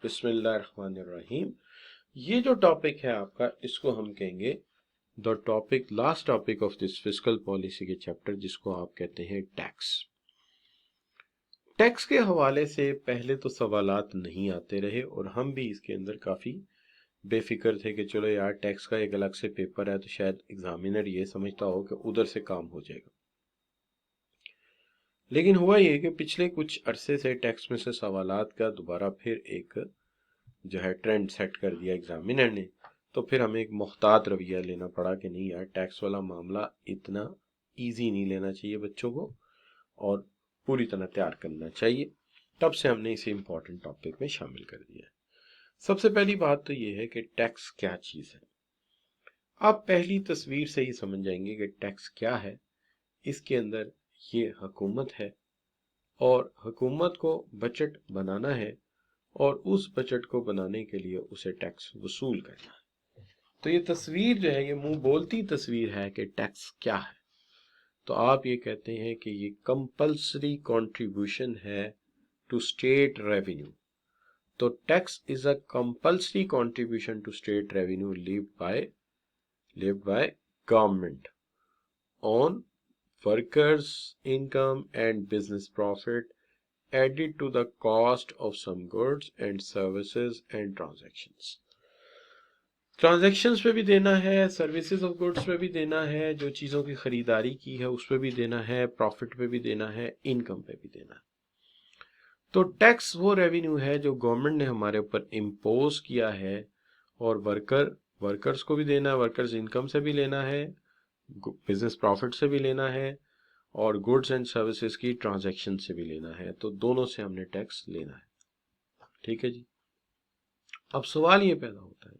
बिस्मिल्लाहिर्रहमानिर्रहीम। ये जो टॉपिक है आपका, इसको हम कहेंगे the last topic of this fiscal policy के चैप्टर, जिसको आप कहते हैं टैक्स। टैक्स के हवाले से पहले तो सवालात नहीं आते रहे और हम भी इसके अंदर काफ़ी बेफिक्र थे कि चलो यार टैक्स का एक अलग से पेपर है तो शायद एग्जामिनर ये समझता हो कि उधर से काम हो जाएगा। लेकिन हुआ ये कि पिछले कुछ अरसे से टैक्स में से सवालात का दोबारा फिर एक जो है ट्रेंड सेट कर दिया एग्जामिनर ने। तो फिर हमें एक मुख्तात रवैया लेना पड़ा कि नहीं यार, टैक्स वाला मामला इतना इजी नहीं लेना चाहिए बच्चों को और पूरी तरह तैयार करना चाहिए। तब से हमने इसे इम्पोर्टेंट टॉपिक में शामिल कर दिया है। सबसे पहली बात तो ये है कि टैक्स क्या चीज़ है। आप पहली तस्वीर से ही समझ जाएंगे कि टैक्स क्या है। इसके अंदर ये हुकूमत है और हुकूमत को बजट बनाना है और उस बजट को बनाने के लिए उसे टैक्स वसूल करना है। तो ये तस्वीर जो है, ये मुंह बोलती तस्वीर है कि टैक्स क्या है। तो आप ये कहते हैं कि ये कंपल्सरी कंट्रीब्यूशन है टू स्टेट रेवेन्यू। तो tax is a compulsory contribution to state revenue lived by government on workers' income and business profit added to the cost of some goods and services and transactions। Transactions पे भी देना है, services of goods पे भी देना है, जो चीज़ों की खरीदारी की है उस पे भी देना है, प्रॉफिट पे भी देना है, इनकम पे भी देना है। तो टैक्स वो रेवेन्यू है जो गवर्नमेंट ने हमारे ऊपर इम्पोज किया है और वर्कर्स को भी देना है, वर्कर्स इनकम से भी लेना है, बिजनेस प्रॉफिट से भी लेना है और गुड्स एंड सर्विसेज की ट्रांजैक्शन से भी लेना है। तो दोनों से हमने टैक्स लेना है। ठीक है जी। अब सवाल ये पैदा होता है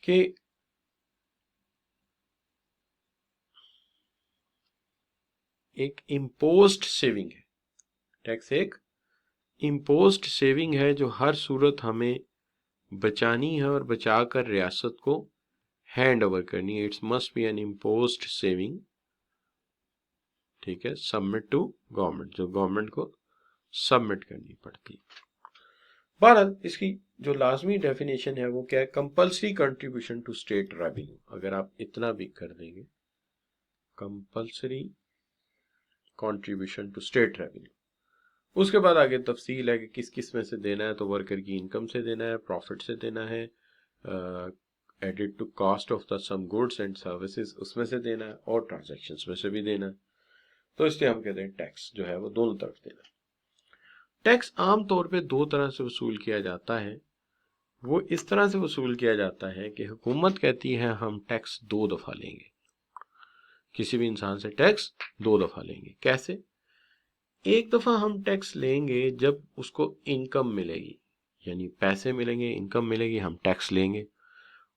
कि एक इम्पोज्ड सेविंग है, टैक्स एक इम्पोज्ड सेविंग है जो हर सूरत हमें बचानी है और बचाकर रियासत को हैंड ओवर करनी है। It's must be an imposed saving. ठीक है, सबमिट टू गवर्नमेंट, जो गवर्नमेंट को सबमिट करनी पड़ती है। बहरहाल इसकी जो लाजमी डेफिनेशन है वो क्या है? Compulsory contribution to state revenue. अगर आप इतना भी कर देंगे, compulsory contribution to state revenue, उसके बाद आगे तफसील है कि किस किस में से देना है। तो वर्कर की इनकम से देना है, प्रॉफिट से देना है, added to cost of the some goods and services उसमें से देना है और ट्रांजैक्शंस में से भी देना है। तो इसलिए हम कहते हैं टैक्स जो है वो दोनों तरफ देना है। टैक्स आम तौर पे दो तरह से वसूल किया जाता है। वो इस तरह से वसूल किया जाता है कि हुकूमत कहती है हम टैक्स 2 दफ़ा लेंगे, किसी भी इंसान से टैक्स 2 दफ़ा लेंगे। कैसे? एक दफ़ा हम टैक्स लेंगे जब उसको इनकम मिलेगी, यानी पैसे मिलेंगे, इनकम मिलेगी, हम टैक्स लेंगे।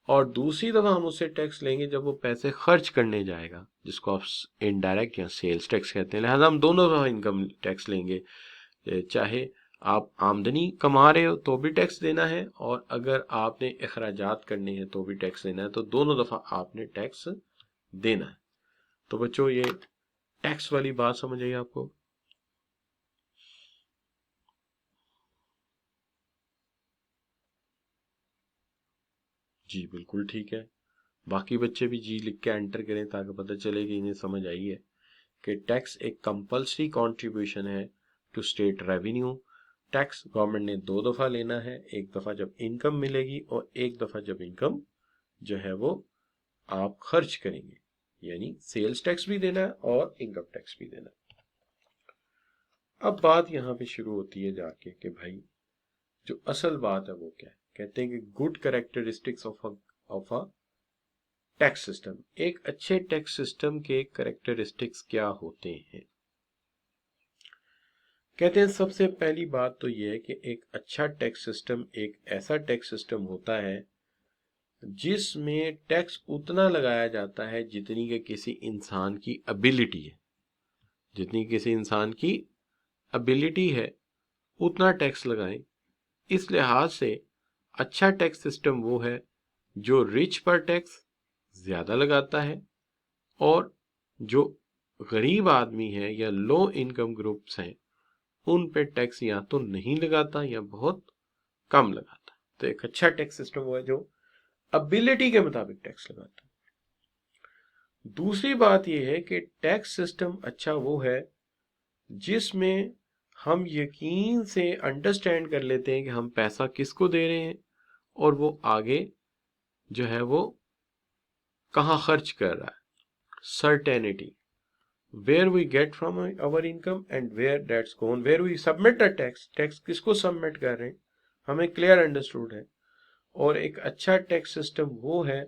और दूसरी दफ़ा हम उससे टैक्स लेंगे जब वो पैसे खर्च करने जाएगा, जिसको आप इनडायरेक्ट या सेल्स टैक्स कहते हैं। लिहाजा हम दोनों दफ़ा इनकम टैक्स लेंगे। चाहे आप आमदनी कमा रहे हो तो भी टैक्स देना है और अगर आपने अखराजात करने हैं तो भी टैक्स देना है। तो दोनों दफ़ा आपने टैक्स देना है। तो बच्चों ये टैक्स वाली बात समझ आई आपको? जी बिल्कुल ठीक है। बाकी बच्चे भी जी लिख के एंटर करें ताकि पता चले कि इन्हें समझ आई है कि टैक्स एक कंपल्सरी कंट्रीब्यूशन है to state revenue. Tax government ने 2 दफ़ा लेना है, एक दफ़ा जब इनकम मिलेगी और एक दफ़ा जब इनकम जो है वो आप खर्च करेंगे, यानी सेल्स टैक्स भी देना है और इनकम टैक्स भी देना है। अब बात यहाँ पे शुरू होती है जाके कि भाई जो असल बात है वो क्या है। कहते हैं कि good characteristics of a tax system. एक अच्छे टैक्स सिस्टम के कैरेक्टरिस्टिक्स क्या होते हैं? कहते हैं सबसे पहली बात तो ये है कि एक अच्छा टैक्स सिस्टम एक ऐसा टैक्स सिस्टम होता है जिसमें टैक्स उतना लगाया जाता है जितनी के किसी इंसान की एबिलिटी है। जितनी किसी इंसान की एबिलिटी है उतना टैक्स लगाएं। इस लिहाज से अच्छा टैक्स सिस्टम वो है जो रिच पर टैक्स ज़्यादा लगाता है और जो गरीब आदमी है या लो इनकम ग्रुप्स हैं उन पे टैक्स या तो नहीं लगाता या बहुत कम लगाता है। तो एक अच्छा टैक्स सिस्टम वो है जो एबिलिटी के मुताबिक टैक्स लगाता है। दूसरी बात यह है कि टैक्स सिस्टम अच्छा वो है जिसमें हम यकीन से अंडरस्टैंड कर लेते हैं कि हम पैसा किसको दे रहे हैं और वो आगे जो है वो कहाँ खर्च कर रहा है। Certainty, where we get from our income and where that's gone, where we submit the tax किसको सबमिट कर रहे हैं हमें क्लियर अंडरस्टूड है। और एक अच्छा टैक्स सिस्टम वो है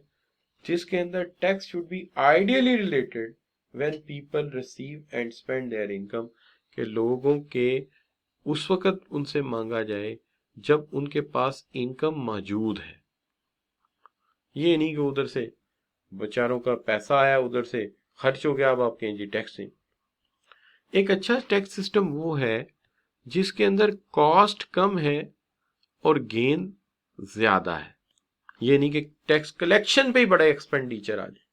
जिसके अंदर tax should B ideally related when people receive and spend there income, के लोगों के उस वक्त उनसे मांगा जाए जब उनके पास इनकम मौजूद है। ये नहीं कि उधर से बेचारों का पैसा आया उधर से खर्च हो गया अब आप कहें जी टैक्स नहीं। एक अच्छा टैक्स सिस्टम वो है जिसके अंदर कॉस्ट कम है और गेन ज्यादा है। ये नहीं कि टैक्स कलेक्शन पे ही बड़ा एक्सपेंडिचर आ जाए।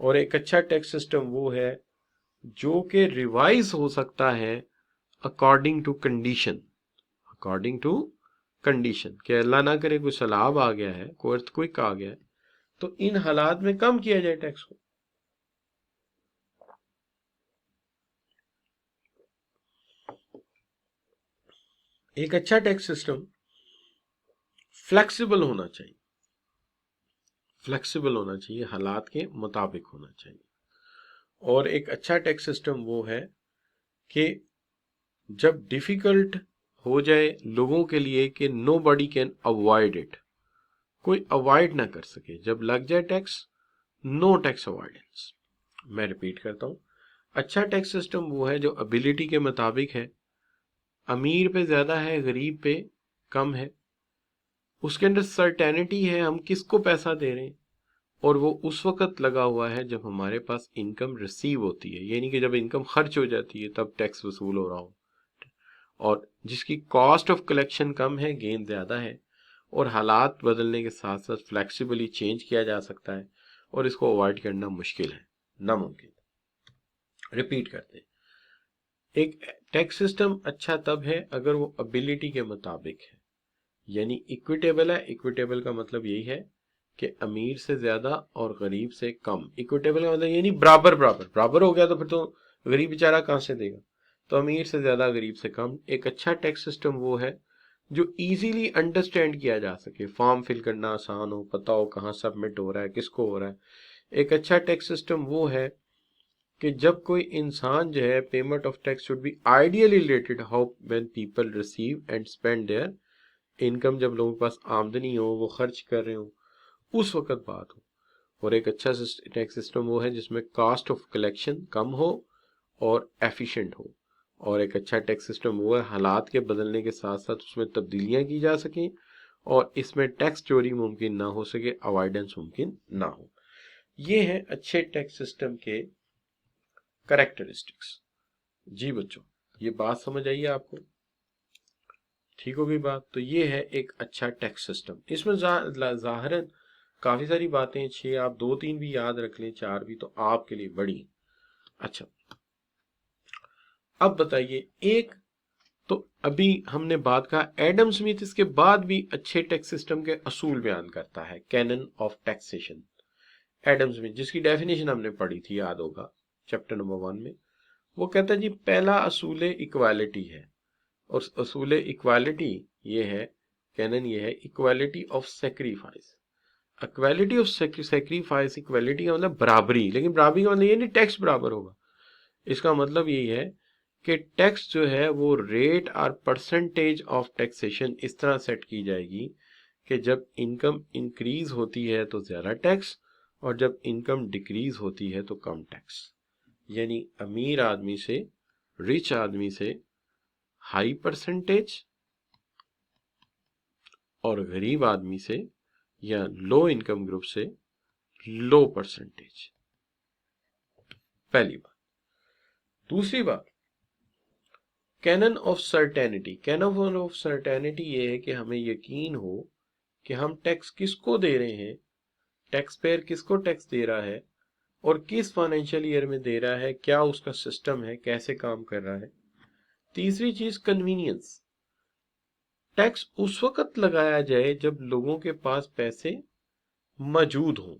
और एक अच्छा टैक्स सिस्टम वो है जो कि रिवाइज हो सकता है according to condition, according to condition, कि अल्लाह ना करे कोई सैलाब आ गया है, कोई अर्थक्वेक आ गया है, तो इन हालात में कम किया जाए टैक्स को। एक अच्छा टैक्स सिस्टम फ्लेक्सिबल होना चाहिए, फ्लेक्सिबल होना चाहिए, हालात के मुताबिक होना चाहिए। और एक अच्छा टैक्स सिस्टम वो है कि जब डिफिकल्ट हो जाए लोगों के लिए कि nobody can avoid it, कोई अवॉइड ना कर सके, जब लग जाए टैक्स, नो टैक्स अवॉइडेंस। मैं रिपीट करता हूं, अच्छा टैक्स सिस्टम वो है जो एबिलिटी के मुताबिक है, अमीर पे ज्यादा है गरीब पे कम है, उसके अंदर सर्टेनिटी है हम किसको पैसा दे रहे हैं, और वो उस वक्त लगा हुआ है जब हमारे पास इनकम रिसीव होती है, ये नहीं कि जब इनकम खर्च हो जाती है तब टैक्स वसूल हो रहा हो। और जिसकी कॉस्ट ऑफ कलेक्शन कम है, गेन ज्यादा है, और हालात बदलने के साथ साथ फ्लेक्सिबली चेंज किया जा सकता है, और इसको अवॉइड करना मुश्किल है, नामुमकिन। रिपीट करते हैं, एक टैक्स सिस्टम अच्छा तब है अगर वो एबिलिटी के मुताबिक है, यानी इक्विटेबल है। इक्विटेबल का मतलब यही है कि अमीर से ज्यादा और गरीब से कम। इक्विटेबल का मतलब ये नहीं बराबर बराबर, बराबर हो गया तो फिर तो गरीब बेचारा कहां से देगा, तो अमीर से ज्यादा गरीब से कम। एक अच्छा टैक्स सिस्टम वो है जो इजीली अंडरस्टैंड किया जा सके, फॉर्म फिल करना आसान हो, पता हो कहाँ सबमिट हो रहा है, किसको हो रहा है। एक अच्छा टैक्स सिस्टम वो है कि जब कोई इंसान जो है, payment of tax should B ideally related how when people receive and spend there income, जब लोगों के पास आमदनी हो, वो खर्च कर रहे हो, उस वक्त बात हो। और एक अच्छा टैक्स सिस्टम वो है जिसमें कॉस्ट ऑफ कलेक्शन कम हो और एफिशिएंट हो। और एक अच्छा टैक्स सिस्टम वो है हालात के बदलने के साथ साथ उसमें तब्दीलियां की जा सकें और इसमें टैक्स चोरी मुमकिन ना हो सके, अवॉइडेंस मुमकिन ना हो। ये है अच्छे टैक्स सिस्टम के कैरेक्टरिस्टिक्स। जी बच्चों, ये बात समझ आई है आपको? ठीक हो गई बात? तो ये है एक अच्छा टैक्स सिस्टम। इसमें जाहिरन काफी सारी बातें, 6 आप 2-3 भी याद रख लें, 4 भी, तो आपके लिए बड़ी। अच्छा, अब बताइए, एक तो अभी हमने बात कहा एडम स्मिथ इसके बाद भी अच्छे टैक्स सिस्टम के असूल बयान करता है, canon of taxation. Adam Smith जिसकी डेफिनेशन हमने पढ़ी थी, याद होगा चैप्टर नंबर 1 में। वो कहता है जी पहला असूल इक्वालिटी है, और असूल इक्वालिटी ये है, कैनन ये है, equality of sacrifice. Equality of sacrifice, equality का मतलब बराबरी, लेकिन बराबरी का मतलब ये नहीं टैक्स बराबर होगा। इसका मतलब यही है कि टैक्स जो है वो रेट और परसेंटेज ऑफ टैक्सेशन इस तरह सेट की जाएगी कि जब इनकम इंक्रीज होती है तो ज्यादा टैक्स, और जब इनकम डिक्रीज होती है तो कम टैक्स। यानी अमीर आदमी से, रिच आदमी से हाई परसेंटेज, और गरीब आदमी से या लो इनकम ग्रुप से लो परसेंटेज। पहली बात। दूसरी बात, canon of certainty. Canon of certainty ये है कि हमें यकीन हो कि हम टैक्स किसको दे रहे हैं, टैक्स पेयर किसको टैक्स दे रहा है, और किस फाइनेंशियल ईयर में दे रहा है, क्या उसका सिस्टम है, कैसे काम कर रहा है। तीसरी चीज कन्वीनियंस, टैक्स उस वक्त लगाया जाए जब लोगों के पास पैसे मौजूद हों,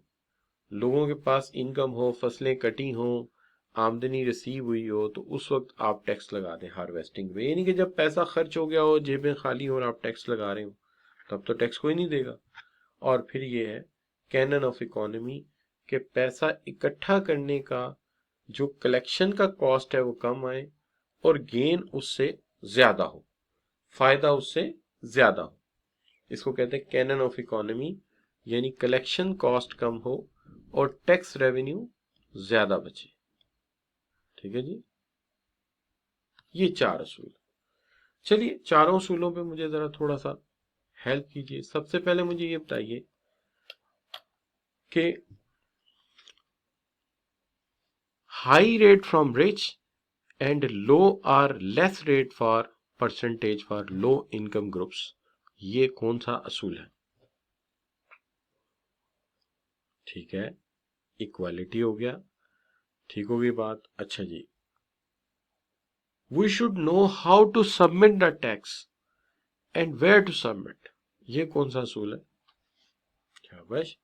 लोगों के पास इनकम हो, फसलें कटी हो, आमदनी रिसीव हुई हो, तो उस वक्त आप टैक्स लगा दें हार्वेस्टिंग में। यानी कि जब पैसा खर्च हो गया हो, जेबें खाली हो और आप टैक्स लगा रहे हो, तब तो टैक्स कोई नहीं देगा। और फिर ये है कैनन ऑफ इकोनॉमी के पैसा इकट्ठा करने का जो कलेक्शन का कॉस्ट है वो कम आए और गेन उससे ज्यादा हो, फायदा उससे ज्यादा हो। इसको कहते हैं कैनन ऑफ इकोनॉमी, यानी कलेक्शन कॉस्ट कम हो और टैक्स रेवेन्यू ज्यादा बचे। ठीक है जी, ये 4 असूल। चलिए चारों असूलों पे मुझे जरा थोड़ा सा हेल्प कीजिए। सबसे पहले मुझे ये बताइए कि high rate from rich and low are less rate for percentage for low income groups, ये कौन सा असूल है? ठीक है, इक्वालिटी हो गया, ठीक होगी बात। अच्छा जी, we should know how to submit the tax and where to submit, ये कौन सा असूल है? शाबाश,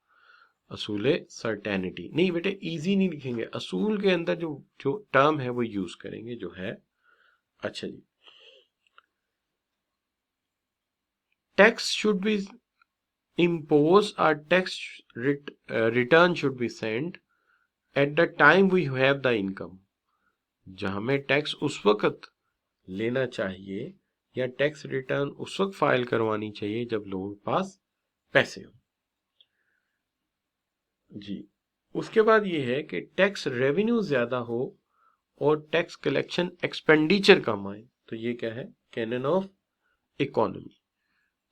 असूल सर्टेनिटी। नहीं बेटे, इजी नहीं लिखेंगे, असूल के अंदर जो जो टर्म है वो यूज करेंगे, जो है। अच्छा जी, टैक्स शुड बी इम्पोज और tax return should be sent at the time we have the income, जहां हमें टैक्स उस वक्त लेना चाहिए या टैक्स रिटर्न उस वक्त फाइल करवानी चाहिए जब लोगों के पास पैसे हो जी। उसके बाद ये है कि टैक्स रेवेन्यू ज्यादा हो और टैक्स कलेक्शन एक्सपेंडिचर कम आए, तो ये क्या है? Canon of economy.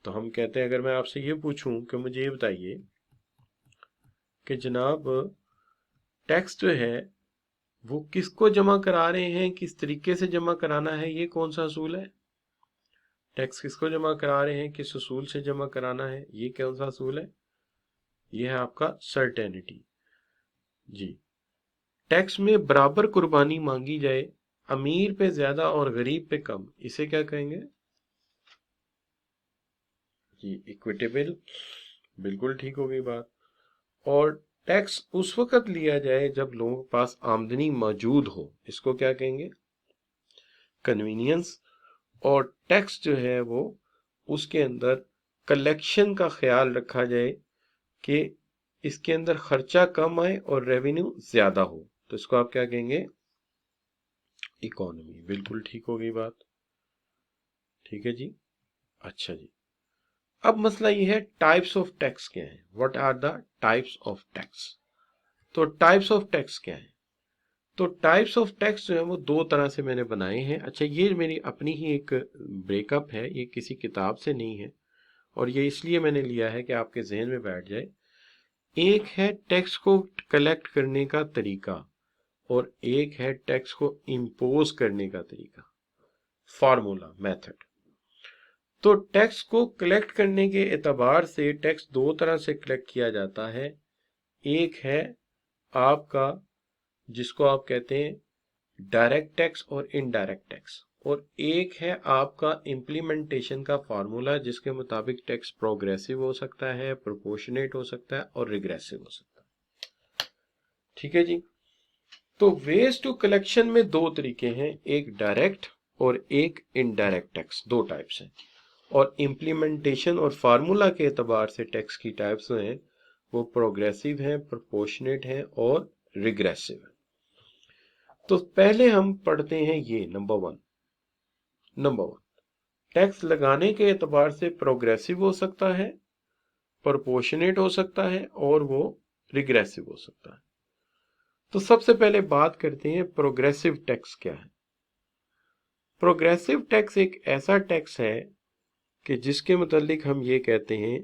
तो हम कहते हैं, अगर मैं आपसे ये पूछूं कि मुझे ये बताइए कि जनाब टैक्स जो है वो किसको जमा करा रहे हैं, किस तरीके से जमा कराना है, ये कौन सा असूल है? टैक्स किसको जमा करा रहे हैं, किस असूल से जमा कराना है, ये कौन सा असूल है? ये है आपका सर्टेनिटी जी। टैक्स में बराबर कुर्बानी मांगी जाए, अमीर पे ज्यादा और गरीब पे कम, इसे क्या कहेंगे जी? इक्विटेबल, बिल्कुल ठीक हो गई बात। और टैक्स उस वक्त लिया जाए जब लोगों के पास आमदनी मौजूद हो, इसको क्या कहेंगे? कन्वीनियंस। और टैक्स जो है वो उसके अंदर कलेक्शन का ख्याल रखा जाए कि इसके अंदर खर्चा कम आए और रेवेन्यू ज्यादा हो, तो इसको आप क्या कहेंगे? इकोनॉमी, बिल्कुल ठीक हो गई बात। ठीक है जी। अच्छा जी, अब मसला ये है टाइप्स ऑफ टैक्स क्या है, what are the types of tax? तो टाइप्स ऑफ टैक्स क्या है? तो टाइप्स ऑफ टैक्स जो है वो दो तरह से मैंने बनाए हैं। अच्छा, ये मेरी अपनी ही एक ब्रेकअप है, ये किसी किताब से नहीं है, और ये इसलिए मैंने लिया है कि आपके जहन में बैठ जाए। एक है टैक्स को कलेक्ट करने का तरीका और एक है टैक्स को इम्पोज करने का तरीका, फॉर्मूला, मेथड। तो टैक्स को कलेक्ट करने के एतबार से टैक्स दो तरह से कलेक्ट किया जाता है। एक है आपका, जिसको आप कहते हैं डायरेक्ट टैक्स और इनडायरेक्ट टैक्स, और एक है आपका इम्प्लीमेंटेशन का फार्मूला, जिसके मुताबिक टैक्स प्रोग्रेसिव हो सकता है, प्रोपोर्शनेट हो सकता है और रिग्रेसिव हो सकता है। ठीक है जी। तो वेज टू कलेक्शन में दो तरीके हैं, एक डायरेक्ट और एक इनडायरेक्ट टैक्स, दो टाइप्स हैं। और इम्प्लीमेंटेशन और फार्मूला के एतबार से टैक्स की टाइप्स हैं वो प्रोग्रेसिव हैं, प्रोपोर्शनेट हैं और रिग्रेसिव हैं। तो पहले हम पढ़ते हैं ये नंबर वन, टैक्स लगाने के एतबार से प्रोग्रेसिव हो सकता है, प्रोपोर्शनेट हो सकता है और वो रिग्रेसिव हो सकता है। तो सबसे पहले बात करते हैं प्रोग्रेसिव टैक्स क्या है। प्रोग्रेसिव टैक्स एक ऐसा टैक्स है कि जिसके मुतालिक हम ये कहते हैं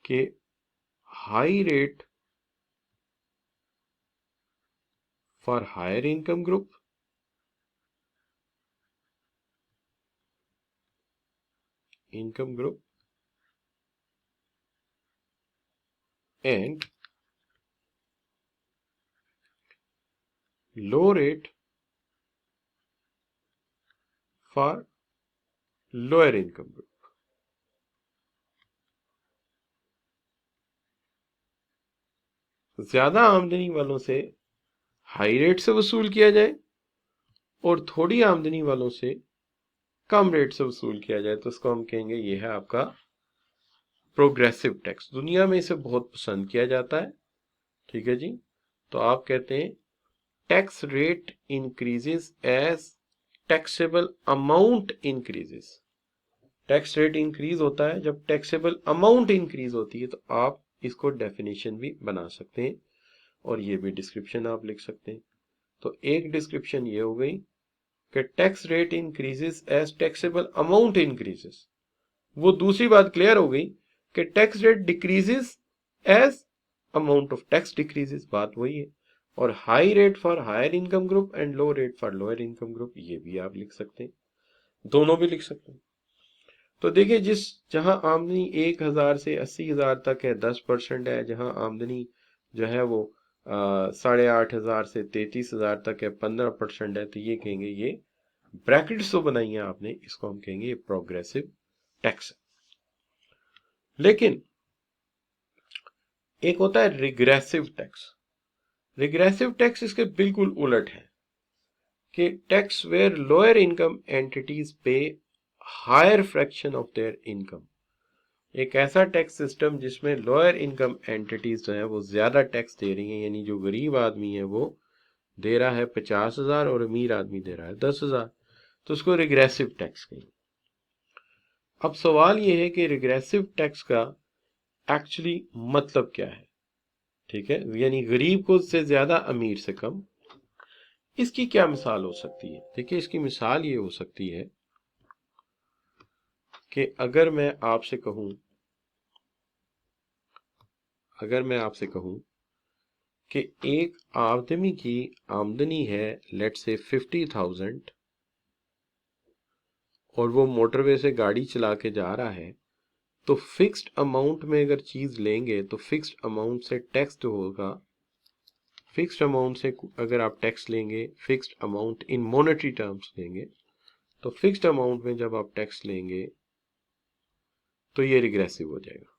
कि high rate for higher income group and low rate for lower income group। ज्यादा आमदनी वालों से हाई रेट से वसूल किया जाए और थोड़ी आमदनी वालों से कम रेट से वसूल किया जाए, तो इसको हम कहेंगे ये है आपका प्रोग्रेसिव टैक्स। दुनिया में इसे बहुत पसंद किया जाता है। ठीक है जी। तो आप कहते हैं tax rate increases as taxable amount increases. Tax rate increase होता है जब टैक्सेबल अमाउंट इंक्रीज होती है। तो आप इसको डेफिनेशन भी बना सकते हैं और ये भी डिस्क्रिप्शन आप लिख सकते हैं। तो एक डिस्क्रिप्शन ये हो गई कि tax rate increases as taxable amount increases. वो दूसरी बात क्लियर हो गई कि tax rate decreases as amount of tax decreases, बात वही है। और high rate for higher income group and low rate for lower income group, ये भी आप लिख सकते हैं, दोनों भी लिख सकते हैं। तो देखिए, जहां आमदनी 1,000 से 80,000 तक है 10% है, जहां आमदनी जो है वो 8,500 से 33,000 तक है 15% है, तो ये कहेंगे ये ब्रैकेट्स तो बनाई है आपने, इसको हम कहेंगे ये प्रोग्रेसिव टैक्स। लेकिन एक होता है रिग्रेसिव टैक्स। रिग्रेसिव टैक्स इसके बिल्कुल उलट है कि tax where lower income entities pay higher fraction of their income. एक ऐसा टैक्स सिस्टम जिसमें लोअर इनकम एंटिटीज जो है वो ज्यादा टैक्स दे रही है, यानी जो गरीब आदमी है वो दे रहा है 50,000 और अमीर आदमी दे रहा है 10,000, तो उसको रिग्रेसिव टैक्स कहेंगे। अब सवाल ये है कि रिग्रेसिव टैक्स का एक्चुअली मतलब क्या है। ठीक है, यानी गरीब को से ज्यादा अमीर से कम। इसकी क्या मिसाल हो सकती है? देखिए, इसकी मिसाल ये हो सकती है कि अगर मैं आपसे कहूं कि एक आदमी की आमदनी है लेट से 50,000 और वो मोटरवे से गाड़ी चला के जा रहा है, तो फिक्स्ड अमाउंट में अगर चीज लेंगे तो फिक्स्ड अमाउंट से टैक्स जो होगा, फिक्स्ड अमाउंट से अगर आप टैक्स लेंगे, fixed amount in monetary terms लेंगे, तो फिक्स्ड अमाउंट में जब आप टैक्स लेंगे तो ये रिग्रेसिव हो जाएगा।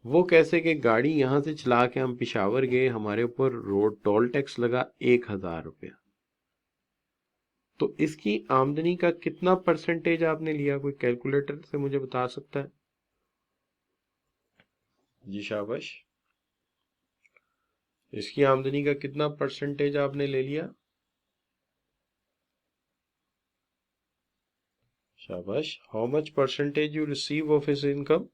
वो कैसे कि गाड़ी यहां से चला के हम पिशावर गए, हमारे ऊपर रोड टोल टैक्स लगा 1,000 रुपया, तो इसकी आमदनी का कितना परसेंटेज आपने लिया? कोई कैलकुलेटर से मुझे बता सकता है? जी शाबाश। इसकी आमदनी का कितना परसेंटेज आपने ले लिया? शाबाश। How much percentage you receive of his income?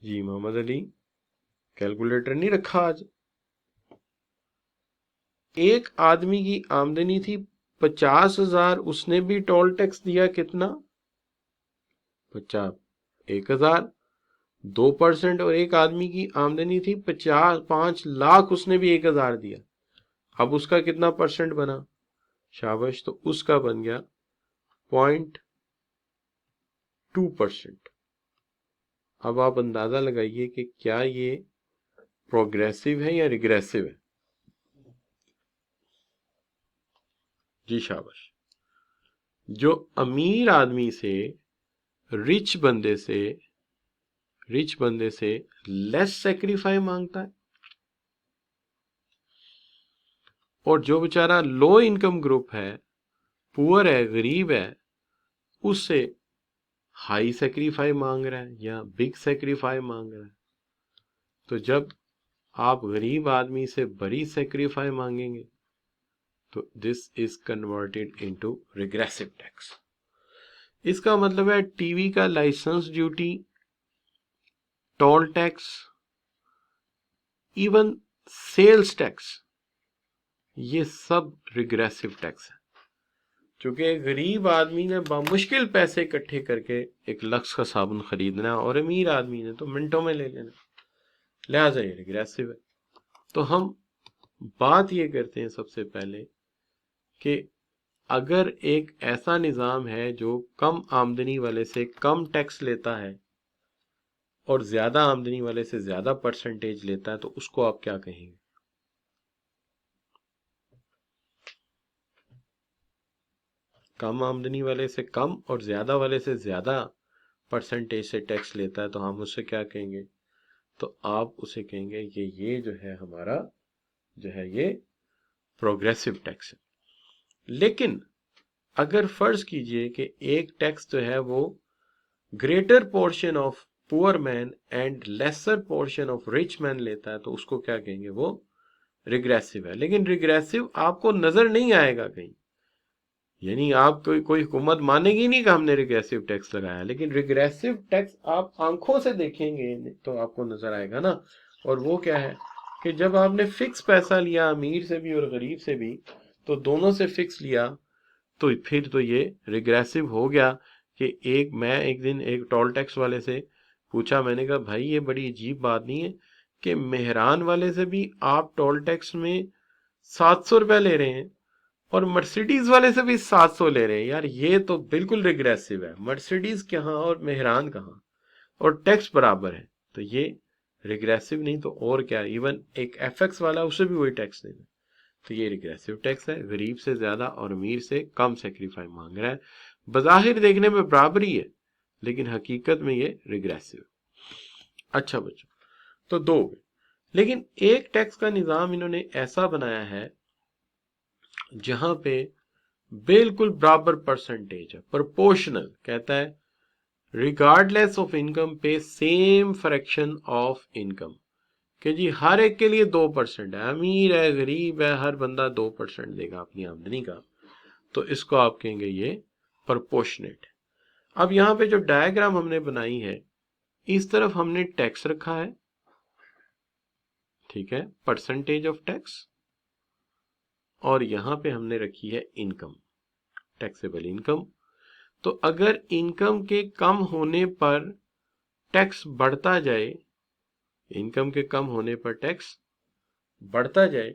जी मोहम्मद अली, कैलकुलेटर नहीं रखा आज? एक आदमी की आमदनी थी 50,000, उसने भी टोल टैक्स दिया कितना? 50, 1,000, 2%। और एक आदमी की आमदनी थी 5 लाख, उसने भी 1,000 दिया। अब उसका कितना परसेंट बना? शाबाश, तो उसका बन गया 0.2%। अब आप अंदाजा लगाइए कि क्या ये प्रोग्रेसिव है या रिग्रेसिव है? जी शाबाश। जो अमीर आदमी से रिच बंदे से लेस सेक्रीफाई मांगता है, और जो बेचारा लो इनकम ग्रुप है, पुअर है, गरीब है, उससे हाई सेक्रीफाई मांग रहा है या बिग सेक्रीफाई मांग रहा है। तो जब आप गरीब आदमी से बड़ी सेक्रीफाई मांगेंगे तो this is converted into regressive tax. इसका मतलब है टीवी का license duty, toll tax, even sales tax, ये सब रिग्रेसिव टैक्स है। क्योंकि गरीब आदमी ने बामुश्किल पैसे इकट्ठे करके 1 लाख का साबुन खरीदना है और अमीर आदमी ने तो मिनटों में ले लेना, लिहाजा ये रिग्रेसिव है। तो हम बात ये करते हैं सबसे पहले कि अगर एक ऐसा निज़ाम है जो कम आमदनी वाले से कम टैक्स लेता है और ज्यादा आमदनी वाले से ज्यादा परसेंटेज लेता है, तो उसको आप क्या कहेंगे? कम आमदनी वाले से कम और ज्यादा वाले से ज्यादा परसेंटेज से टैक्स लेता है तो हम उससे क्या कहेंगे, तो आप उसे कहेंगे कि ये जो है हमारा जो है ये प्रोग्रेसिव टैक्स है। लेकिन अगर फर्ज कीजिए कि एक टैक्स जो है वो greater portion of poor man and lesser portion of rich man लेता है तो उसको क्या कहेंगे, वो रिग्रेसिव है। लेकिन रिग्रेसिव आपको नजर नहीं आएगा कहीं, यानी आप कोई हुकूमत मानेगी नहीं कि हमने रिग्रेसिव टैक्स लगाया, लेकिन रिग्रेसिव टैक्स आप आंखों से देखेंगे तो आपको नजर आएगा ना। और वो क्या है कि जब आपने फिक्स पैसा लिया अमीर से भी और गरीब से भी, तो दोनों से फिक्स लिया, तो फिर तो ये रिग्रेसिव हो गया। कि मैं एक दिन एक टोल टैक्स वाले से पूछा, मैंने कहा भाई ये बड़ी अजीब बात नहीं है कि मेहरान वाले से भी आप टोल टैक्स में 700 रुपया ले रहे हैं और मर्सिडीज वाले से भी 700 ले रहे हैं, यार ये तो बिल्कुल रिग्रेसिव है। मर्सिडीज कहाँ और मेहरान कहाँ, और टैक्स बराबर है, तो ये रिग्रेसिव नहीं तो और क्या। इवन एक एफएक्स वाला उसे भी वही टैक्स देना, तो ये रिग्रेसिव टैक्स है। गरीब से ज्यादा और अमीर से कम सेक्रीफाई मांग रहा है। बज़ाहिर देखने में बराबरी है लेकिन हकीकत में ये रिग्रेसिव। अच्छा बच्चों, तो दो, लेकिन एक टैक्स का निजाम इन्होंने ऐसा बनाया है जहां पे बिल्कुल बराबर परसेंटेज है, प्रोपोर्शनल, कहता है रिगार्डलेस ऑफ इनकम पे सेम फ्रैक्शन ऑफ इनकम, कि जी हर एक के लिए 2% है, अमीर है गरीब है हर बंदा 2% देगा अपनी आमदनी का, तो इसको आप कहेंगे ये प्रोपोर्शनेट है। अब यहाँ पे जो डायग्राम हमने बनाई है, इस तरफ हमने टैक्स रखा है, ठीक है, परसेंटेज ऑफ टैक्स, और यहां पे हमने रखी है इनकम, टैक्सेबल इनकम। तो अगर इनकम के कम होने पर टैक्स बढ़ता जाए, इनकम के कम होने पर टैक्स बढ़ता जाए,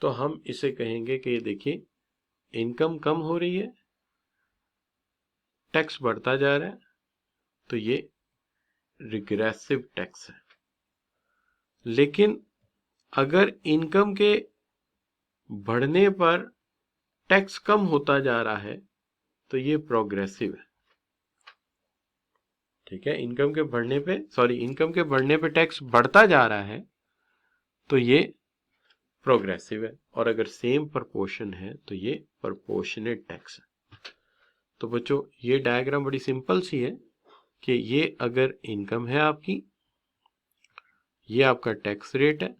तो हम इसे कहेंगे कि देखिए इनकम कम हो रही है, टैक्स बढ़ता जा रहा है, तो ये रिग्रेसिव टैक्स है। लेकिन अगर इनकम के बढ़ने पर टैक्स कम होता जा रहा है तो ये प्रोग्रेसिव है, ठीक है। इनकम के बढ़ने पे टैक्स बढ़ता जा रहा है तो ये प्रोग्रेसिव है, और अगर सेम प्रोपोर्शन है तो ये प्रोपोर्शनेट टैक्स है। तो बच्चों ये डायग्राम बड़ी सिंपल सी है कि ये अगर इनकम है आपकी, ये आपका टैक्स रेट है,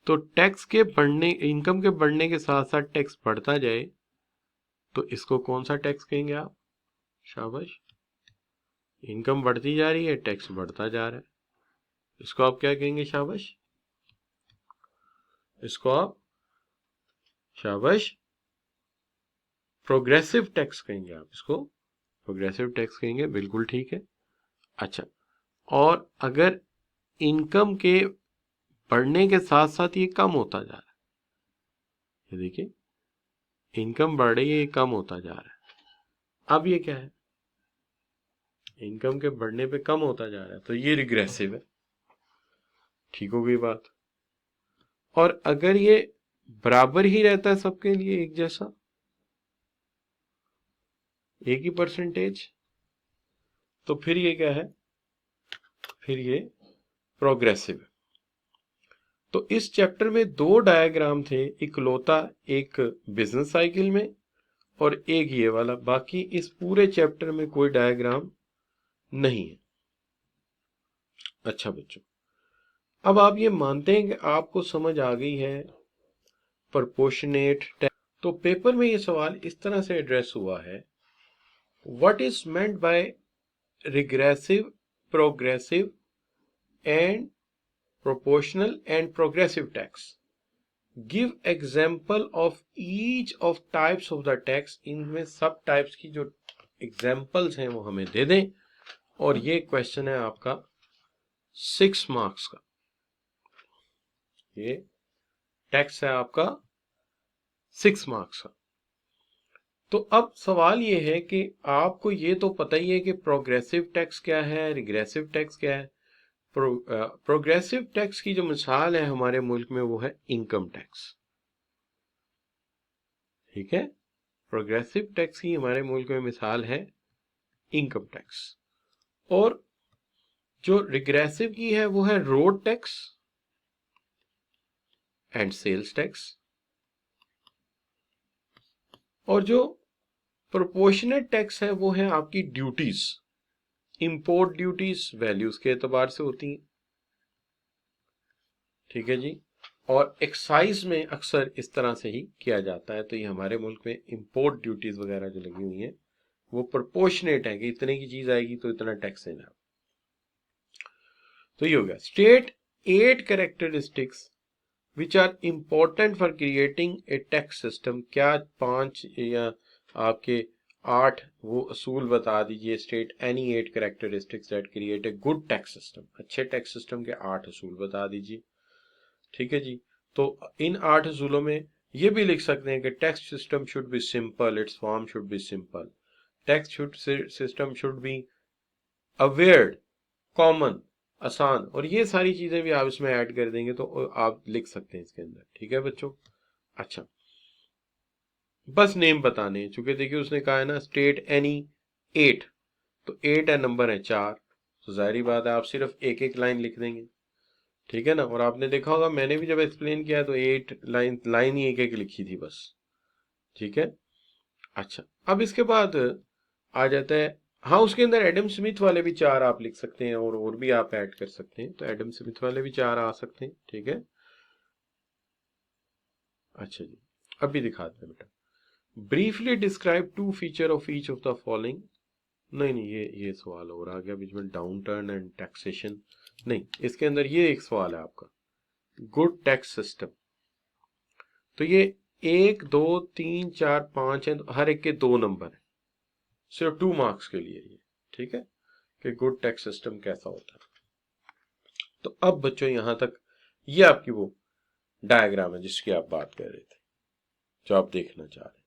तो टैक्स के बढ़ने, इनकम के बढ़ने के साथ साथ टैक्स बढ़ता जाए तो इसको कौन सा टैक्स कहेंगे आप, शाबाश, इनकम बढ़ती जा रही है टैक्स बढ़ता जा रहा है, इसको आप क्या कहेंगे, शाबाश, इसको आप शाबाश प्रोग्रेसिव टैक्स कहेंगे, आप इसको प्रोग्रेसिव टैक्स कहेंगे, बिल्कुल ठीक है। अच्छा, और अगर इनकम के बढ़ने के साथ साथ ये कम होता जा रहा है, ये देखिए इनकम बढ़ रही है ये कम होता जा रहा है, अब ये क्या है, इनकम के बढ़ने पे कम होता जा रहा है, तो ये रिग्रेसिव है, ठीक हो गई बात। और अगर ये बराबर ही रहता है सबके लिए एक जैसा, एक ही परसेंटेज, तो फिर ये क्या है, फिर ये प्रोग्रेसिव है। तो इस चैप्टर में दो डायग्राम थे इकलौता, एक बिजनेस साइकिल में और एक ये वाला, बाकी इस पूरे चैप्टर में कोई डायग्राम नहीं है। अच्छा बच्चों, अब आप ये मानते हैं कि आपको समझ आ गई है प्रोपोर्शनेट टैक्स, तो पेपर में ये सवाल इस तरह से एड्रेस हुआ है, what is meant by regressive, progressive and proportional and progressive tax, give example of each of types of the tax, इनमें सब टाइप्स की जो एग्जाम्पल्स हैं वो हमें दे दें। और ये क्वेश्चन है आपका 6 मार्क्स का, ये टैक्स है आपका 6 मार्क्स का। तो अब सवाल ये है कि आपको ये तो पता ही है कि प्रोग्रेसिव टैक्स क्या है, रिग्रेसिव टैक्स क्या है। प्रोग्रेसिव टैक्स की जो मिसाल है हमारे मुल्क में वो है इनकम टैक्स, ठीक है। प्रोग्रेसिव टैक्स की हमारे मुल्क में मिसाल है इनकम टैक्स। और जो रिग्रेसिव की है वो है road tax and sales tax. और जो प्रोपोर्शनेट टैक्स है वो है आपकी ड्यूटीज, इंपोर्ट ड्यूटीज वैल्यूज के एतबार से होती हैं, ठीक है जी। और एक्साइज में अक्सर इस तरह से ही किया जाता है। तो ये हमारे मुल्क में इंपोर्ट ड्यूटीज वगैरह जो लगी हुई हैं वो प्रोपोर्शनेट है कि इतने की चीज आएगी तो इतना टैक्स देना। तो ये हो गया state 8 characteristics which are important for creating a tax system. क्या 5 या आपके 8 वो असूल बता दीजिए। State any 8 characteristics that create a good tax system. अच्छे टैक्स सिस्टम के 8 असूल बता दीजिए, ठीक है जी। तो इन 8 असूलों में ये भी लिख सकते हैं कि tax system should be simple, it's form should be simple, tax system should be अवेयर्ड, common, आसान। और ये सारी चीजें भी आप इसमें ऐड कर देंगे तो आप लिख सकते हैं इसके अंदर, ठीक है बच्चों। अच्छा, बस नेम बताने हैं, चूंकि देखिए उसने कहा है ना स्टेट एनी 8, तो 8 है, नंबर है 4, तो जाहिर बात है आप सिर्फ एक एक लाइन लिख देंगे, ठीक है ना। और आपने देखा होगा मैंने भी जब एक्सप्लेन किया तो 8 लाइन ही एक एक लिखी थी बस, ठीक है। अच्छा, अब इसके बाद आ जाता है, हाँ उसके अंदर एडम स्मिथ वाले भी 4 आप लिख सकते हैं और भी आप ऐड कर सकते हैं, तो एडम स्मिथ वाले भी 4 आ सकते हैं, ठीक है। अच्छा जी, अब भी दिखाते हैं बेटा। Briefly describe 2 feature of each of the following. नहीं नहीं, ये सवाल और आ गया बीच में, डाउन टर्न एंड टैक्सेशन। नहीं, इसके अंदर ये एक सवाल है आपका, गुड टैक्स सिस्टम। तो ये 1 2 3 4 5 है, तो हर एक के 2 नंबर है, सिर्फ 2 मार्क्स के लिए ये, ठीक है, कि गुड टैक्स सिस्टम कैसा होता है। तो अब बच्चों यहां तक ये आपकी वो डायग्राम है जिसकी आप बात कर रहे थे, जो आप देखना चाह रहे हैं।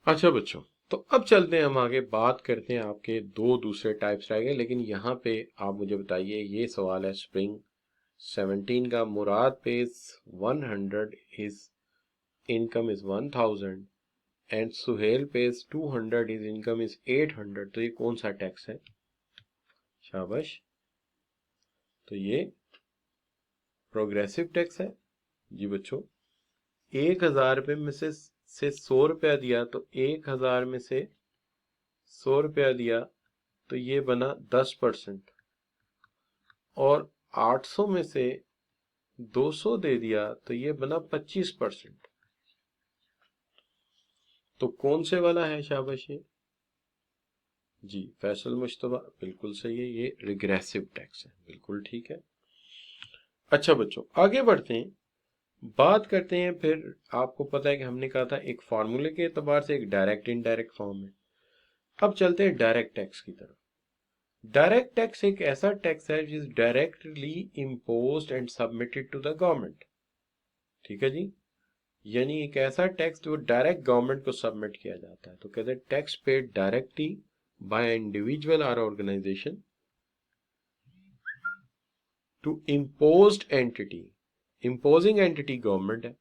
अच्छा बच्चों, तो अब चलते हैं हम आगे, बात करते हैं आपके 2 दूसरे टाइप्स रह गए। लेकिन यहाँ पे आप मुझे बताइए, ये सवाल है स्प्रिंग 17 का, Murad pays 100 his income is 1000 and Suhail pays 200 his income is 800। तो ये कौन सा टैक्स है? शाबाश, तो ये प्रोग्रेसिव टैक्स है जी बच्चों। 1000 रुपये में से 100 रुपया दिया, तो 1000 में से 100 रुपया दिया तो ये बना 10%, और 800 में से 200 दे दिया तो ये बना 25%। तो कौन से वाला है शाबाश ये? जी फैसल मुश्तबा, बिल्कुल सही है, ये रिग्रेसिव टैक्स है, बिल्कुल ठीक है। अच्छा बच्चों, आगे बढ़ते हैं, बात करते हैं फिर। आपको पता है कि हमने कहा था एक फार्मूले के एतबार से एक डायरेक्ट इनडायरेक्ट फॉर्म है। अब चलते हैं डायरेक्ट टैक्स की तरफ। डायरेक्ट टैक्स एक ऐसा टैक्स है जिस directly imposed and submitted to the government, ठीक है जी। यानी एक ऐसा टैक्स जो डायरेक्ट गवर्नमेंट को सबमिट किया जाता है। तो कहते हैं tax paid directly by individual और organization to imposed entity. Imposing entity government है,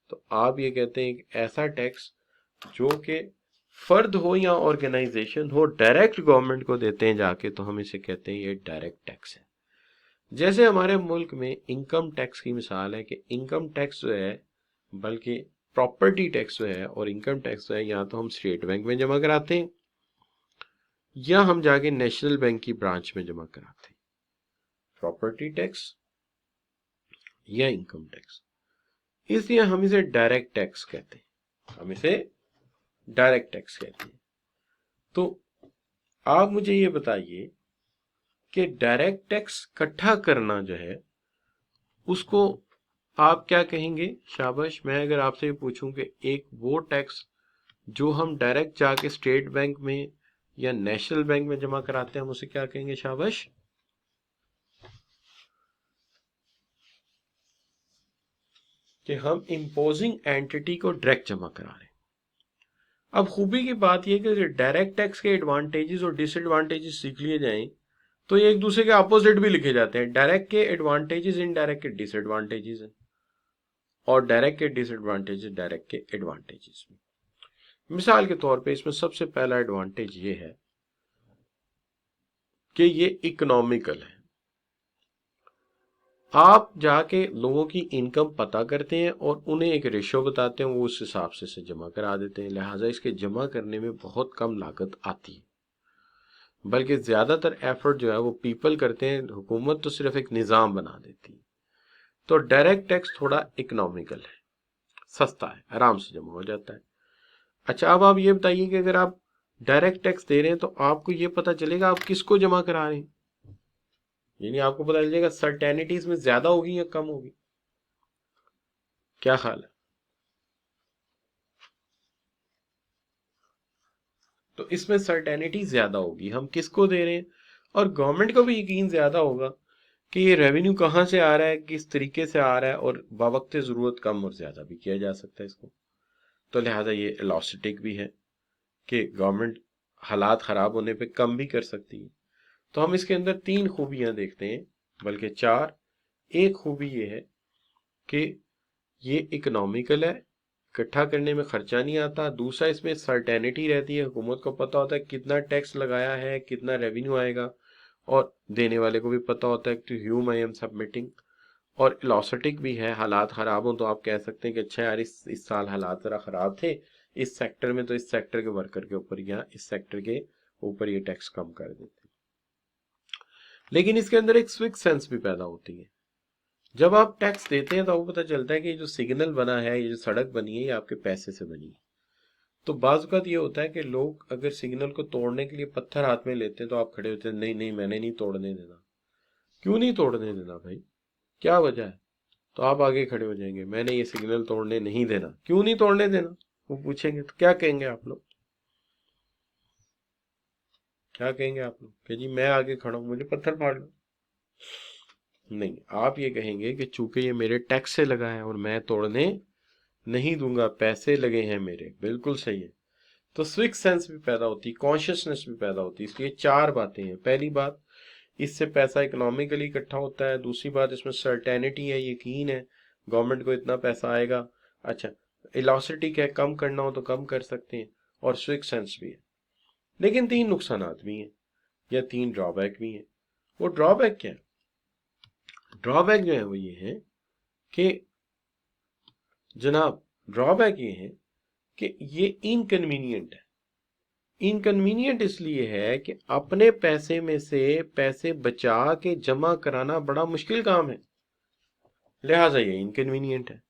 तो आप ये कहते हैं एक ऐसा टैक्स जो कि फर्द हो या ऑर्गेनाइजेशन हो, डायरेक्ट गवर्नमेंट को देते हैं जाके, तो हम इसे कहते हैं ये डायरेक्ट टैक्स है। जैसे हमारे मुल्क में इनकम टैक्स की मिसाल है कि इनकम टैक्स जो है, बल्कि प्रॉपर्टी टैक्स जो है और इनकम टैक्स जो है, या तो हम स्टेट बैंक में जमा कराते हैं या हम जाके नेशनल बैंक की ब्रांच में जमा कराते हैं, प्रॉपर्टी टैक्स या इनकम टैक्स। इसलिए हम इसे डायरेक्ट टैक्स कहते हैं, हम इसे डायरेक्ट टैक्स कहते हैं। तो आप मुझे ये बताइए कि डायरेक्ट टैक्स इकट्ठा करना जो है उसको आप क्या कहेंगे? शाबाश, मैं अगर आपसे पूछूं कि एक वो टैक्स जो हम डायरेक्ट जाके स्टेट बैंक में या नेशनल बैंक में जमा कराते हैं, हम उसे क्या कहेंगे? शाबाश, कि हम इम्पोजिंग एंटिटी को डायरेक्ट जमा करा रहे हैं। अब खूबी की बात यह कि डायरेक्ट टैक्स के एडवांटेजेस और डिसएडवांटेजेस सीख लिए जाएं तो ये एक दूसरे के अपोजिट भी लिखे जाते हैं। डायरेक्ट के एडवांटेजेस इनडायरेक्ट के डिसएडवांटेजेस हैं, और डायरेक्ट के डिसएडवांटेजेस डायरेक्ट के एडवांटेजेस में। मिसाल के तौर पे इसमें सबसे पहला एडवांटेज ये है कि ये इकोनॉमिकल है। आप जाके लोगों की इनकम पता करते हैं और उन्हें एक रेशो बताते हैं, वो उस हिसाब से जमा करा देते हैं। लिहाजा इसके जमा करने में बहुत कम लागत आती है, बल्कि ज्यादातर एफर्ट जो है वो पीपल करते हैं, हुकूमत तो सिर्फ एक निज़ाम बना देती है। तो डायरेक्ट टैक्स थोड़ा इकोनॉमिकल है, सस्ता है, आराम से जमा हो जाता है। अच्छा, अब आप ये बताइए कि अगर आप डायरेक्ट टैक्स दे रहे हैं तो आपको ये पता चलेगा आप किसको जमा करा रहे हैं, यानी आपको पता चल जाएगा सर्टेनिटी इसमें ज्यादा होगी या कम होगी। क्या ख्याल है? तो इसमें सर्टेनिटी ज्यादा होगी, हम किसको दे रहे हैं, और गवर्नमेंट को भी यकीन ज्यादा होगा कि ये रेवेन्यू कहाँ से आ रहा है, किस तरीके से आ रहा है, और बावक्त जरूरत कम और ज्यादा भी किया जा सकता है इसको। तो लिहाजा ये इलास्टिक भी है कि गवर्नमेंट हालात खराब होने पे कम भी कर सकती है। तो हम इसके अंदर 3 खूबियां देखते हैं, बल्कि 4। एक खूबी ये है कि ये इकोनॉमिकल है, इकट्ठा करने में खर्चा नहीं आता। दूसरा, इसमें सर्टेनिटी रहती है, हुकूमत को पता होता है कितना टैक्स लगाया है, कितना रेवेन्यू आएगा, और देने वाले को भी पता होता है कि ह्यूम आई एम सबमिटिंग। और इलास्टिक भी है, हालात खराब हो तो आप कह सकते हैं कि अच्छा यार इस साल हालात जरा खराब थे इस सेक्टर में, तो इस सेक्टर के वर्कर के ऊपर या इस सेक्टर के ऊपर ये टैक्स कम कर देते हैं। लेकिन इसके अंदर एक स्विक सेंस भी पैदा होती है। जब आप टैक्स देते हैं तो आपको पता चलता है कि जो सिग्नल बना है, ये जो सड़क बनी है, ये आपके पैसे से बनी है। तो बाज़ औक़ात ये होता है कि लोग अगर सिग्नल को तोड़ने के लिए पत्थर हाथ में लेते हैं तो आप खड़े होते हैं, नहीं नहीं मैंने नहीं तोड़ने देना। क्यों नहीं तोड़ने देना भाई, क्या वजह है? तो आप आगे खड़े हो जाएंगे, मैंने ये सिग्नल तोड़ने नहीं देना। क्यों नहीं तोड़ने देना, वो पूछेंगे तो क्या कहेंगे आप लोग? क्या कहेंगे आप लोग कि जी मैं आगे खड़ा हूं, मुझे पत्थर फाड़ लो? नहीं, आप ये कहेंगे कि चूंकि ये मेरे टैक्स से लगा है और मैं तोड़ने नहीं दूंगा, पैसे लगे हैं मेरे। बिल्कुल सही है। तो सिक्स सेंस भी पैदा होती है, कॉन्शियसनेस भी पैदा होती है। इसलिए 4 बातें हैं। पहली बात, इससे पैसा इकोनॉमिकली इकट्ठा होता है। दूसरी बात, इसमें सर्टेनिटी है, यकीन है गवर्नमेंट को इतना पैसा आएगा। अच्छा, इलास्टिक है, कम करना हो तो कम कर सकते हैं, और सिक्स सेंस भी है। लेकिन 3 नुकसानात भी हैं, या 3 ड्रॉबैक भी हैं। वो ड्रॉबैक क्या है? ड्रॉबैक जो है वो ये है कि जनाब, ड्रॉबैक ये है कि ये इनकन्वीनियंट है। इनकन्वीनियंट इसलिए है कि अपने पैसे में से पैसे बचा के जमा कराना बड़ा मुश्किल काम है, लिहाजा ये इनकन्वीनियंट है।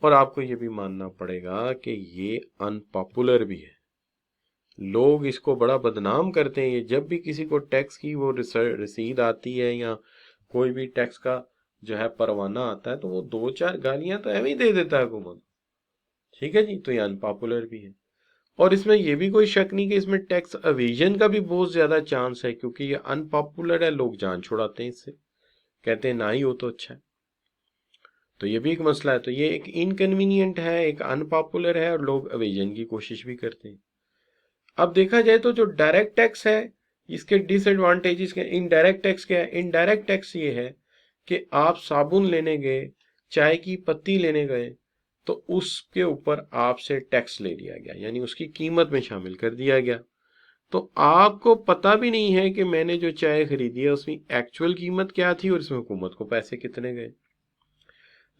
और आपको ये भी मानना पड़ेगा कि ये अनपॉपुलर भी है। लोग इसको बड़ा बदनाम करते हैं। ये जब भी किसी को टैक्स की वो रसीद आती है या कोई भी टैक्स का जो है परवाना आता है, तो वो 2-4 गालियां तो ऐਵੇਂ ही दे देता है हुकूमत। ठीक है जी, तो ये अनपॉपुलर भी है। और इसमें ये भी कोई शक नहीं कि इसमें टैक्स अवेजन का भी बहुत ज्यादा चांस है, क्योंकि ये अनपॉपुलर है, लोग जान छुड़ाते हैं इससे, कहते हैं ना ही हो तो अच्छा है। तो ये भी एक मसला है। तो ये एक इनकन्वीनियंट है, एक अनपॉपुलर है, और लोग अवेजन की कोशिश भी करते हैं। अब देखा जाए तो जो डायरेक्ट टैक्स है, इसके डिसएडवांटेजेस क्या? इनडायरेक्ट टैक्स क्या है? इनडायरेक्ट टैक्स ये है कि आप साबुन लेने गए, चाय की पत्ती लेने गए, तो उसके ऊपर आपसे टैक्स ले लिया गया, यानी उसकी कीमत में शामिल कर दिया गया। तो आपको पता भी नहीं है कि मैंने जो चाय खरीदी है उसकी एक्चुअल कीमत क्या थी और इसमें हुकूमत को पैसे कितने गए।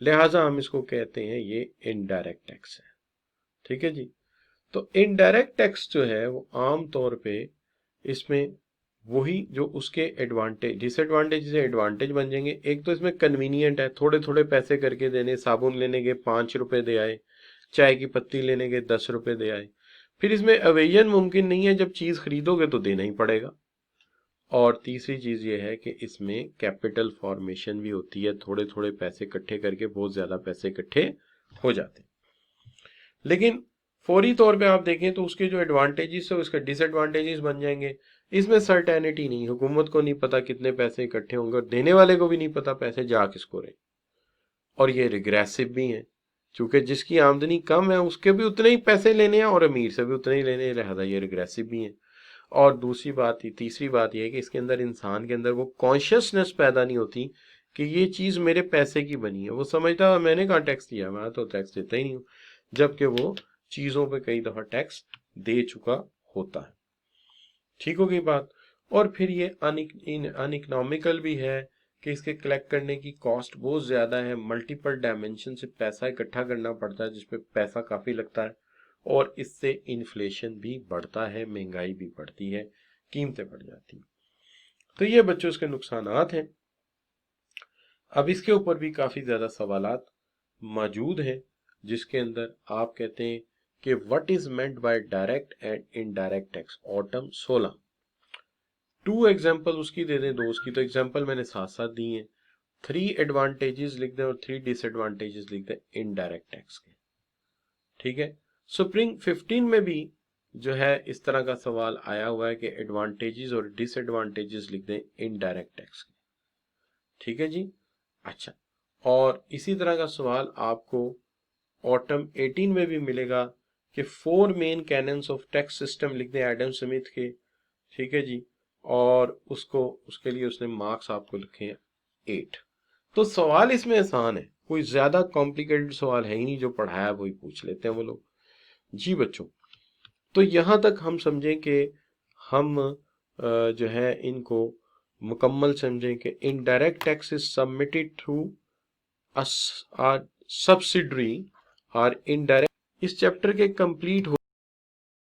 लिहाजा हम इसको कहते हैं ये इनडायरेक्ट टैक्स है। ठीक है जी। तो इनडायरेक्ट टैक्स जो है वो आम तौर पे इसमें वही जो उसके एडवांटेज डिसएडवांटेज से एडवांटेज बन जाएंगे। एक तो इसमें कन्वीनियंट है, थोड़े थोड़े पैसे करके देने, साबुन लेने के 5 रुपए दे आए, चाय की पत्ती लेने के 10 रुपए दे आए। फिर इसमें अवेजन मुमकिन नहीं है, जब चीज खरीदोगे तो देना ही पड़ेगा। और तीसरी चीज ये है कि इसमें कैपिटल फॉर्मेशन भी होती है, थोड़े थोड़े पैसे इकट्ठे करके बहुत ज्यादा पैसे इकट्ठे हो जाते हैं। लेकिन फौरी तौर पे आप देखें तो उसके जो एडवांटेजेस है उसके डिसएडवांटेजेस बन जाएंगे। इसमें सर्टेनिटी नहीं, हुकूमत को नहीं पता कितने पैसे इकट्ठे होंगे, और देने वाले को भी नहीं पता पैसे जा किसको रहे। और ये रिग्रेसिव भी हैं, क्योंकि जिसकी आमदनी कम है उसके भी उतने ही पैसे लेने हैं और अमीर से भी उतने ही लेने हैं, लिहाजा ये रिग्रेसिव भी है। और तीसरी बात ये है कि इसके अंदर इंसान के अंदर वो कॉन्शियसनेस पैदा नहीं होती कि ये चीज मेरे पैसे की बनी है। वो समझता है मैंने कहाँ टैक्स दिया, मैं तो टैक्स देता ही नहीं हूँ, जबकि वो चीजों पे कई दफा टैक्स दे चुका होता है। ठीक हो गई बात। और फिर ये अनइकोनॉमिकल भी है कि इसके कलेक्ट करने की कॉस्ट बहुत ज्यादा है, मल्टीपल डायमेंशन से पैसा इकट्ठा करना पड़ता है जिसपे पैसा काफी लगता है, और इससे इन्फ्लेशन भी बढ़ता है, महंगाई भी बढ़ती है, कीमतें बढ़ जाती हैं। तो ये बच्चों इसके नुकसानात हैं। अब इसके ऊपर भी काफी ज्यादा सवालात मौजूद हैं, जिसके अंदर आप कहते हैं कि what is meant by direct and indirect tax, autumn 16। 2 example उसकी दे दें, दो उसकी तो एग्जांपल मैंने साथ साथ दी हैं। 3 एडवांटेजेस लिख दें और 3 डिसएडवांटेजेस लिख दें इनडायरेक्ट टैक्स के। ठीक है। स्प्रिंग 15 में भी जो है इस तरह का सवाल आया हुआ है कि एडवांटेजेस और डिसएडवांटेजेस लिख दें इनडायरेक्ट टैक्स के। ठीक है जी। अच्छा, और इसी तरह का सवाल आपको ऑटम 18 में भी मिलेगा कि 4 main cannons of tax system लिख दें एडम स्मिथ के। ठीक है जी। और उसके लिए उसने मार्क्स आपको लिखे हैं 8। तो सवाल इसमें आसान है, कोई ज्यादा कॉम्प्लिकेटेड सवाल है ही नहीं, जो पढ़ाया वही पूछ लेते हैं वो लोग। जी बच्चों, तो यहां तक हम समझें कि हम जो है इनको मुकम्मल समझें कि indirect tax is submitted through a subsidiary और इनडायरेक्ट। इस चैप्टर के कंप्लीट